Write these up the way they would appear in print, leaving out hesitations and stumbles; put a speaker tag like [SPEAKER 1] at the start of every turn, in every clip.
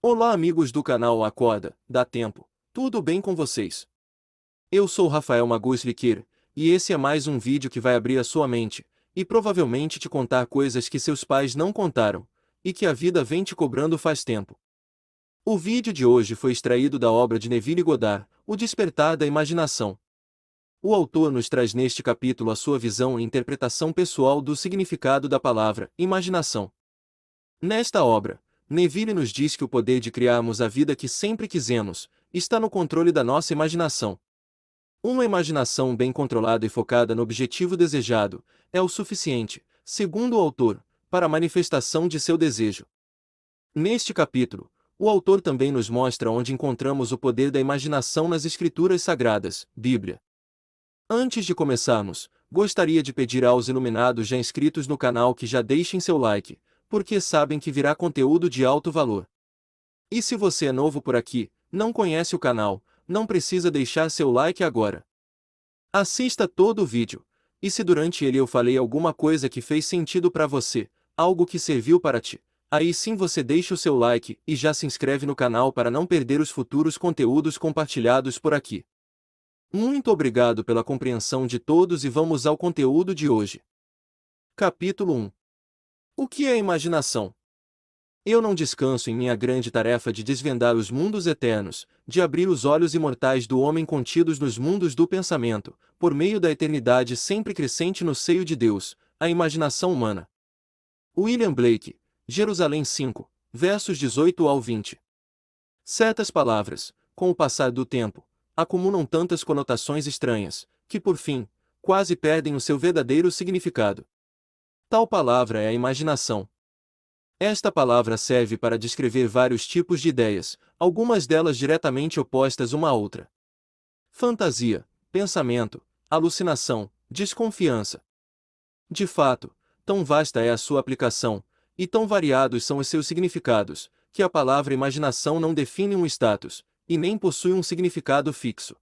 [SPEAKER 1] Olá amigos do canal Acorda, Dá Tempo, tudo bem com vocês? Eu sou Rafael Magus Liquer, e esse é mais um vídeo que vai abrir a sua mente, e provavelmente te contar coisas que seus pais não contaram, e que a vida vem te cobrando faz tempo. O vídeo de hoje foi extraído da obra de Neville Goddard, O Despertar da Imaginação. O autor nos traz neste capítulo a sua visão e interpretação pessoal do significado da palavra imaginação. Nesta obra, Neville nos diz que o poder de criarmos a vida que sempre quisemos está no controle da nossa imaginação. Uma imaginação bem controlada e focada no objetivo desejado é o suficiente, segundo o autor, para a manifestação de seu desejo. Neste capítulo, o autor também nos mostra onde encontramos o poder da imaginação nas Escrituras Sagradas, Bíblia. Antes de começarmos, gostaria de pedir aos iluminados já inscritos no canal que já deixem seu like, porque sabem que virá conteúdo de alto valor. E se você é novo por aqui, não conhece o canal, não precisa deixar seu like agora. Assista todo o vídeo, e se durante ele eu falei alguma coisa que fez sentido para você, algo que serviu para ti, aí sim você deixa o seu like e já se inscreve no canal para não perder os futuros conteúdos compartilhados por aqui. Muito obrigado pela compreensão de todos e vamos ao conteúdo de hoje. Capítulo 1. O que é imaginação? Eu não descanso em minha grande tarefa de desvendar os mundos eternos, de abrir os olhos imortais do homem contidos nos mundos do pensamento, por meio da eternidade sempre crescente no seio de Deus, a imaginação humana. William Blake, Jerusalém 5, versos 18 ao 20. Certas palavras, com o passar do tempo, acumulam tantas conotações estranhas, que por fim, quase perdem o seu verdadeiro significado. Tal palavra é a imaginação. Esta palavra serve para descrever vários tipos de ideias, algumas delas diretamente opostas uma à outra. Fantasia, pensamento, alucinação, desconfiança. De fato, tão vasta é a sua aplicação, e tão variados são os seus significados, que a palavra imaginação não define um status, e nem possui um significado fixo.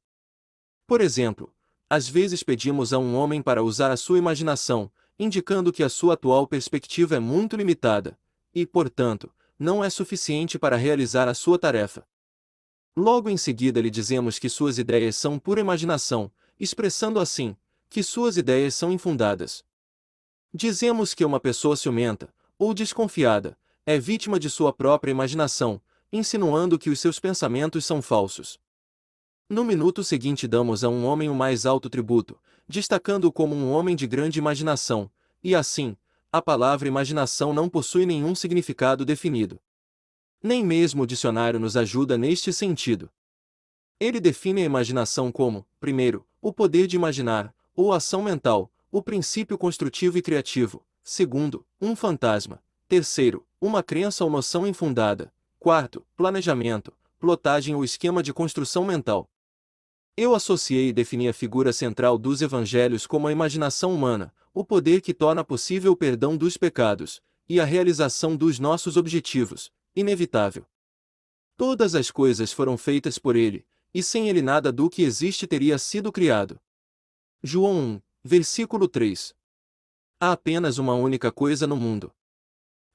[SPEAKER 1] Por exemplo, às vezes pedimos a um homem para usar a sua imaginação, indicando que a sua atual perspectiva é muito limitada, e, portanto, não é suficiente para realizar a sua tarefa. Logo em seguida lhe dizemos que suas ideias são pura imaginação, expressando assim, que suas ideias são infundadas. Dizemos que uma pessoa ciumenta, ou desconfiada, é vítima de sua própria imaginação, insinuando que os seus pensamentos são falsos. No minuto seguinte damos a um homem o mais alto tributo, destacando-o como um homem de grande imaginação, e assim, a palavra imaginação não possui nenhum significado definido. Nem mesmo o dicionário nos ajuda neste sentido. Ele define a imaginação como, primeiro, o poder de imaginar, ou ação mental, o princípio construtivo e criativo, segundo, um fantasma, terceiro, uma crença ou noção infundada, quarto, planejamento, plotagem ou esquema de construção mental. Eu associei e defini a figura central dos evangelhos como a imaginação humana, o poder que torna possível o perdão dos pecados, e a realização dos nossos objetivos, inevitável. Todas as coisas foram feitas por ele, e sem ele nada do que existe teria sido criado. João 1, versículo 3. Há apenas uma única coisa no mundo.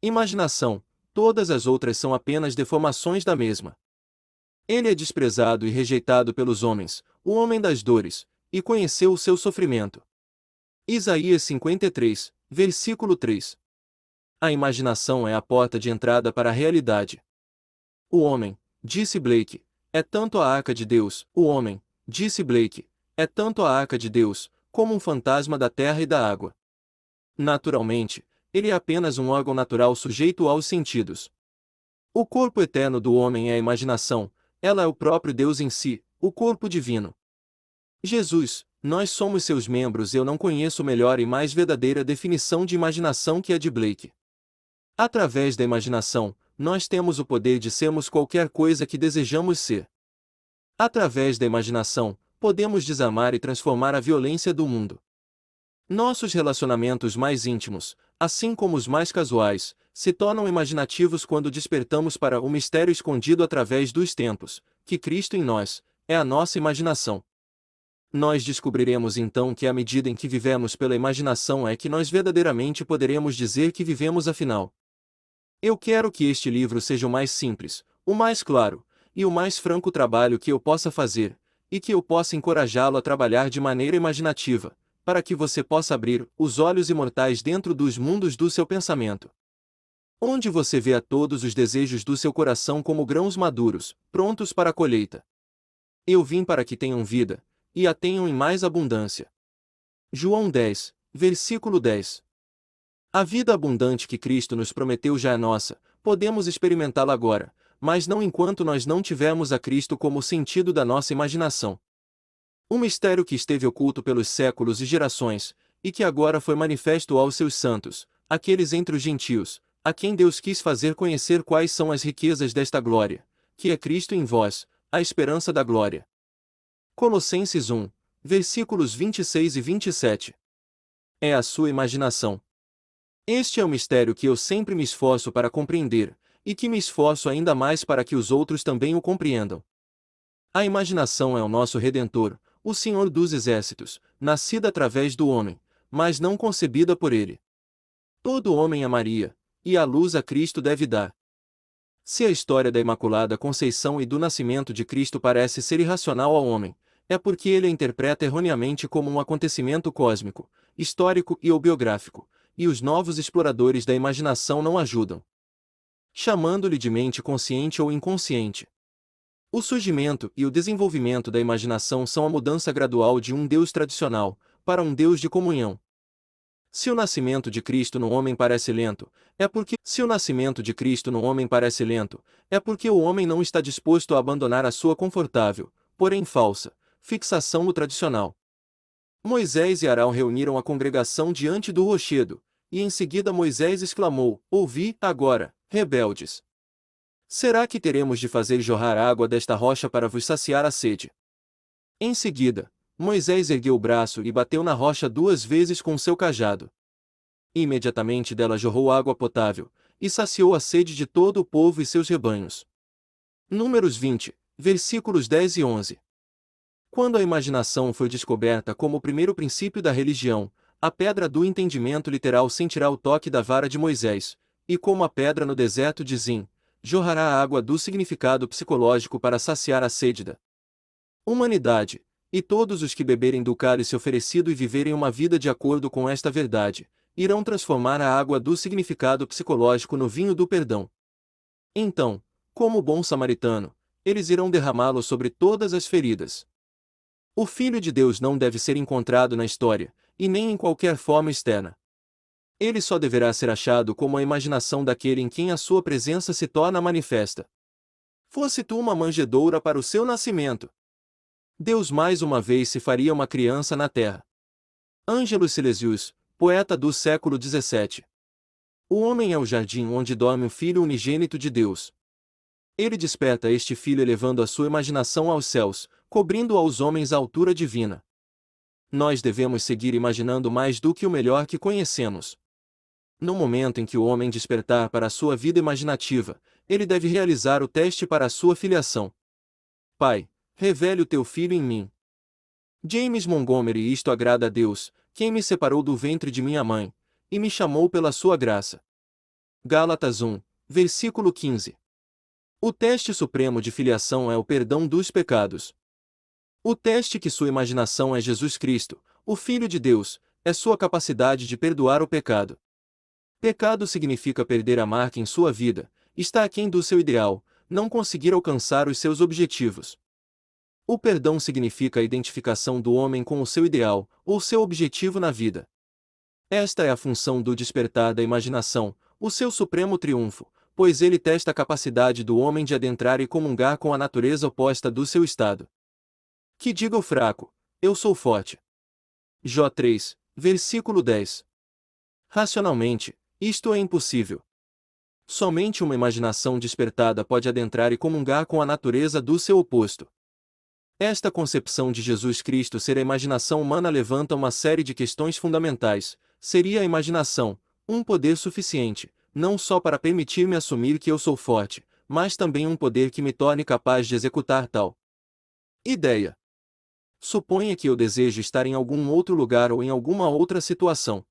[SPEAKER 1] Imaginação, todas as outras são apenas deformações da mesma. Ele é desprezado e rejeitado pelos homens, o homem das dores, e conheceu o seu sofrimento. Isaías 53, versículo 3. A imaginação é a porta de entrada para a realidade. O homem, disse Blake, é tanto a arca de Deus, o homem, disse Blake, é tanto a arca de Deus, como um fantasma da terra e da água. Naturalmente, ele é apenas um órgão natural sujeito aos sentidos. O corpo eterno do homem é a imaginação, ela é o próprio Deus em si, o corpo divino. Jesus, nós somos seus membros e eu não conheço melhor e mais verdadeira definição de imaginação que a de Blake. Através da imaginação, nós temos o poder de sermos qualquer coisa que desejamos ser. Através da imaginação, podemos desarmar e transformar a violência do mundo. Nossos relacionamentos mais íntimos, assim como os mais casuais, se tornam imaginativos quando despertamos para o mistério escondido através dos tempos, que Cristo em nós, é a nossa imaginação. Nós descobriremos então que à medida em que vivemos pela imaginação é que nós verdadeiramente poderemos dizer que vivemos afinal. Eu quero que este livro seja o mais simples, o mais claro e o mais franco trabalho que eu possa fazer, e que eu possa encorajá-lo a trabalhar de maneira imaginativa, para que você possa abrir os olhos imortais dentro dos mundos do seu pensamento, onde você vê a todos os desejos do seu coração como grãos maduros, prontos para a colheita. Eu vim para que tenham vida, e a tenham em mais abundância. João 10, versículo 10. A vida abundante que Cristo nos prometeu já é nossa, podemos experimentá-la agora, mas não enquanto nós não tivermos a Cristo como sentido da nossa imaginação. Um mistério que esteve oculto pelos séculos e gerações, e que agora foi manifesto aos seus santos, aqueles entre os gentios, a quem Deus quis fazer conhecer quais são as riquezas desta glória, que é Cristo em vós, a esperança da glória. Colossenses 1, versículos 26 e 27. É a sua imaginação. Este é o mistério que eu sempre me esforço para compreender, e que me esforço ainda mais para que os outros também o compreendam. A imaginação é o nosso Redentor, o Senhor dos Exércitos, nascida através do homem, mas não concebida por ele. Todo homem amaria, e a luz a Cristo deve dar. Se a história da Imaculada Conceição e do nascimento de Cristo parece ser irracional ao homem, é porque ele a interpreta erroneamente como um acontecimento cósmico, histórico e ou biográfico, e os novos exploradores da imaginação não ajudam, chamando-lhe de mente consciente ou inconsciente. O surgimento e o desenvolvimento da imaginação são a mudança gradual de um Deus tradicional para um Deus de comunhão. Se o nascimento de Cristo no homem parece lento, é porque o homem não está disposto a abandonar a sua confortável, porém falsa, fixação no tradicional. Moisés e Arão reuniram a congregação diante do rochedo, e em seguida Moisés exclamou: "Ouvi, agora, rebeldes! Será que teremos de fazer jorrar água desta rocha para vos saciar a sede?" Em seguida, Moisés ergueu o braço e bateu na rocha 2 vezes com seu cajado. Imediatamente dela jorrou água potável, e saciou a sede de todo o povo e seus rebanhos. Números 20, versículos 10 e 11. Quando a imaginação foi descoberta como o primeiro princípio da religião, a pedra do entendimento literal sentirá o toque da vara de Moisés, e como a pedra no deserto de Zin, jorrará a água do significado psicológico para saciar a sede da humanidade, e todos os que beberem do cálice oferecido e viverem uma vida de acordo com esta verdade, irão transformar a água do significado psicológico no vinho do perdão. Então, como o bom samaritano, eles irão derramá-lo sobre todas as feridas. O Filho de Deus não deve ser encontrado na história, e nem em qualquer forma externa. Ele só deverá ser achado como a imaginação daquele em quem a sua presença se torna manifesta. Fosse tu uma manjedoura para o seu nascimento, Deus mais uma vez se faria uma criança na terra. Ângelus Silesius, poeta do século XVII. O homem é o jardim onde dorme o Filho unigênito de Deus. Ele desperta este Filho elevando a sua imaginação aos céus, cobrindo aos homens a altura divina. Nós devemos seguir imaginando mais do que o melhor que conhecemos. No momento em que o homem despertar para a sua vida imaginativa, ele deve realizar o teste para a sua filiação. Pai, revele o teu Filho em mim. James Montgomery. Isto agrada a Deus, quem me separou do ventre de minha mãe, e me chamou pela sua graça. Gálatas 1, versículo 15. O teste supremo de filiação é o perdão dos pecados. O teste que sua imaginação é Jesus Cristo, o Filho de Deus, é sua capacidade de perdoar o pecado. Pecado significa perder a marca em sua vida, estar aquém do seu ideal, não conseguir alcançar os seus objetivos. O perdão significa a identificação do homem com o seu ideal, ou seu objetivo na vida. Esta é a função do despertar da imaginação, o seu supremo triunfo, pois ele testa a capacidade do homem de adentrar e comungar com a natureza oposta do seu estado. Que diga o fraco: eu sou forte. Jó 3, versículo 10. Racionalmente, isto é impossível. Somente uma imaginação despertada pode adentrar e comungar com a natureza do seu oposto. Esta concepção de Jesus Cristo ser a imaginação humana levanta uma série de questões fundamentais. Seria a imaginação um poder suficiente, não só para permitir-me assumir que eu sou forte, mas também um poder que me torne capaz de executar tal ideia? Suponha que eu desejo estar em algum outro lugar ou em alguma outra situação.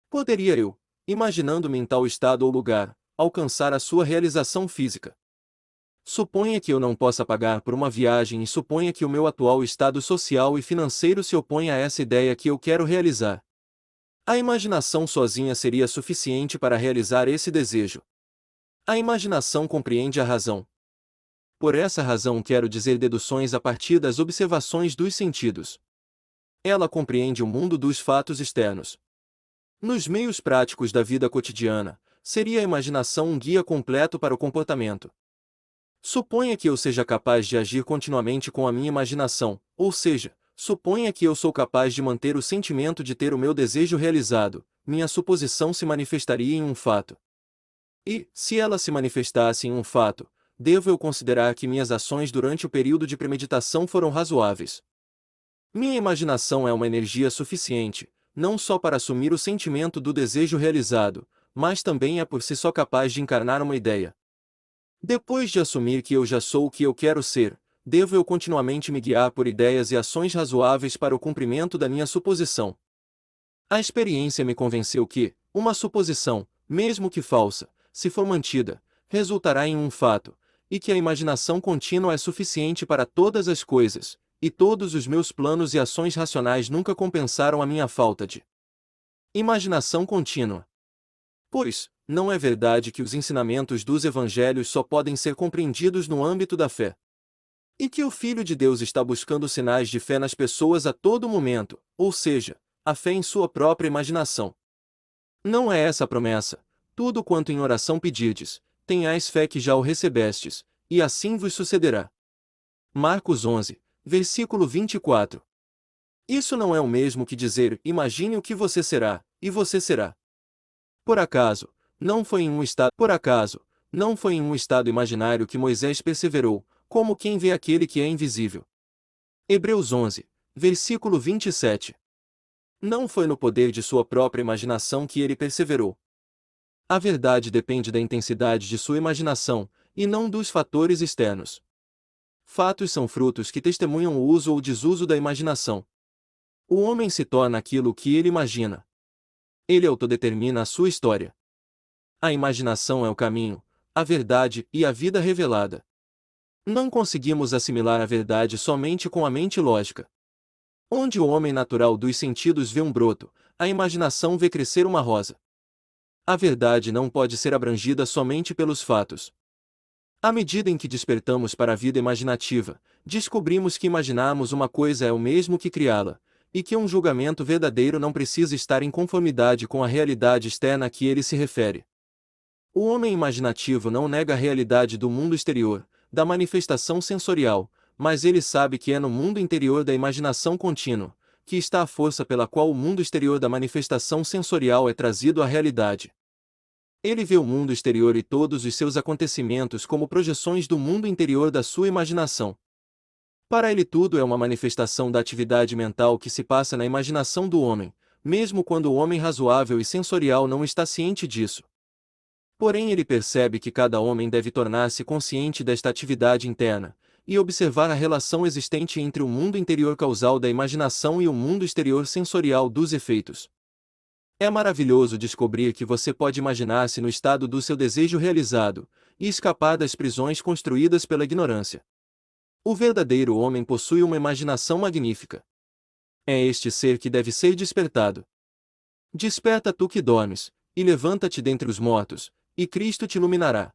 [SPEAKER 1] Poderia eu, imaginando-me em tal estado ou lugar, alcançar a sua realização física? Suponha que eu não possa pagar por uma viagem e suponha que o meu atual estado social e financeiro se opõe a essa ideia que eu quero realizar. A imaginação sozinha seria suficiente para realizar esse desejo. A imaginação compreende a razão. Por essa razão quero dizer deduções a partir das observações dos sentidos. Ela compreende o mundo dos fatos externos. Nos meios práticos da vida cotidiana, seria a imaginação um guia completo para o comportamento. Suponha que eu seja capaz de agir continuamente com a minha imaginação, ou seja, suponha que eu sou capaz de manter o sentimento de ter o meu desejo realizado, minha suposição se manifestaria em um fato. E, se ela se manifestasse em um fato, devo eu considerar que minhas ações durante o período de premeditação foram razoáveis. Minha imaginação é uma energia suficiente, não só para assumir o sentimento do desejo realizado, mas também é por si só capaz de encarnar uma ideia. Depois de assumir que eu já sou o que eu quero ser, devo eu continuamente me guiar por ideias e ações razoáveis para o cumprimento da minha suposição. A experiência me convenceu que, uma suposição, mesmo que falsa, se for mantida, resultará em um fato, e que a imaginação contínua é suficiente para todas as coisas, e todos os meus planos e ações racionais nunca compensaram a minha falta de imaginação contínua. Pois, não é verdade que os ensinamentos dos evangelhos só podem ser compreendidos no âmbito da fé. E que o Filho de Deus está buscando sinais de fé nas pessoas a todo momento, ou seja, a fé em sua própria imaginação. Não é essa a promessa: tudo quanto em oração pedirdes, tenhais fé que já o recebestes, e assim vos sucederá. Marcos 11, versículo 24. Isso não é o mesmo que dizer: imagine o que você será, e você será. Por acaso, não foi em um estado imaginário que Moisés perseverou, como quem vê aquele que é invisível. Hebreus 11, versículo 27. Não foi no poder de sua própria imaginação que ele perseverou. A verdade depende da intensidade de sua imaginação, e não dos fatores externos. Fatos são frutos que testemunham o uso ou desuso da imaginação. O homem se torna aquilo que ele imagina. Ele autodetermina a sua história. A imaginação é o caminho, a verdade e a vida revelada. Não conseguimos assimilar a verdade somente com a mente lógica. Onde o homem natural dos sentidos vê um broto, a imaginação vê crescer uma rosa. A verdade não pode ser abrangida somente pelos fatos. À medida em que despertamos para a vida imaginativa, descobrimos que imaginarmos uma coisa é o mesmo que criá-la, e que um julgamento verdadeiro não precisa estar em conformidade com a realidade externa a que ele se refere. O homem imaginativo não nega a realidade do mundo exterior, da manifestação sensorial, mas ele sabe que é no mundo interior da imaginação contínua, que está a força pela qual o mundo exterior da manifestação sensorial é trazido à realidade. Ele vê o mundo exterior e todos os seus acontecimentos como projeções do mundo interior da sua imaginação. Para ele tudo é uma manifestação da atividade mental que se passa na imaginação do homem, mesmo quando o homem razoável e sensorial não está ciente disso. Porém ele percebe que cada homem deve tornar-se consciente desta atividade interna, e observar a relação existente entre o mundo interior causal da imaginação e o mundo exterior sensorial dos efeitos. É maravilhoso descobrir que você pode imaginar-se no estado do seu desejo realizado, e escapar das prisões construídas pela ignorância. O verdadeiro homem possui uma imaginação magnífica. É este ser que deve ser despertado. Desperta tu que dormes, e levanta-te dentre os mortos, e Cristo te iluminará.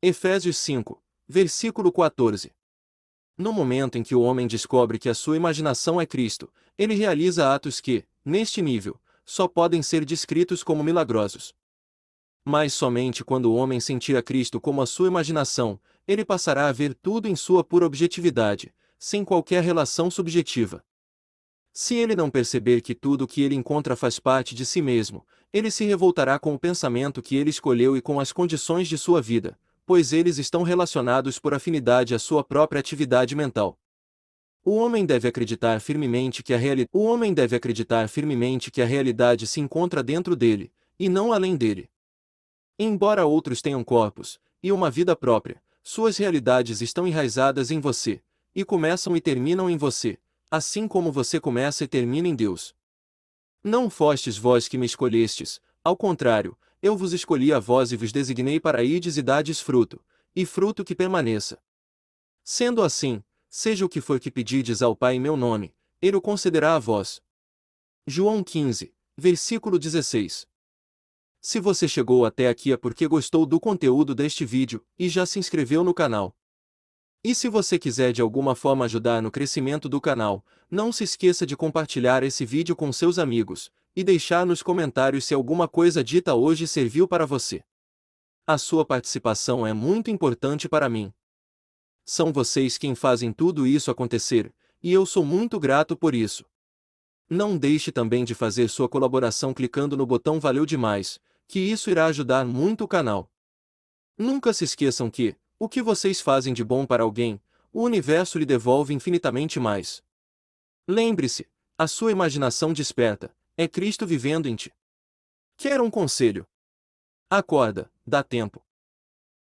[SPEAKER 1] Efésios 5, versículo 14. No momento em que o homem descobre que a sua imaginação é Cristo, ele realiza atos que, neste nível, só podem ser descritos como milagrosos. Mas somente quando o homem sentir a Cristo como a sua imaginação, ele passará a ver tudo em sua pura objetividade, sem qualquer relação subjetiva. Se ele não perceber que tudo o que ele encontra faz parte de si mesmo, ele se revoltará com o pensamento que ele escolheu e com as condições de sua vida, pois eles estão relacionados por afinidade à sua própria atividade mental. O homem deve acreditar firmemente que a realidade se encontra dentro dele, e não além dele. Embora outros tenham corpos, e uma vida própria, suas realidades estão enraizadas em você, e começam e terminam em você, assim como você começa e termina em Deus. Não fostes vós que me escolhestes, ao contrário, eu vos escolhi a vós e vos designei para ides e dades fruto, e fruto que permaneça. Sendo assim, seja o que for que pedirdes ao Pai em meu nome, Ele o concederá a vós. João 15, versículo 16. Se você chegou até aqui é porque gostou do conteúdo deste vídeo e já se inscreveu no canal. E se você quiser de alguma forma ajudar no crescimento do canal, não se esqueça de compartilhar esse vídeo com seus amigos e deixar nos comentários se alguma coisa dita hoje serviu para você. A sua participação é muito importante para mim. São vocês quem fazem tudo isso acontecer, e eu sou muito grato por isso. Não deixe também de fazer sua colaboração clicando no botão Valeu demais, que isso irá ajudar muito o canal. Nunca se esqueçam que, o que vocês fazem de bom para alguém, o universo lhe devolve infinitamente mais. Lembre-se, a sua imaginação desperta, é Cristo vivendo em ti. Quer um conselho? Acorda, dá tempo.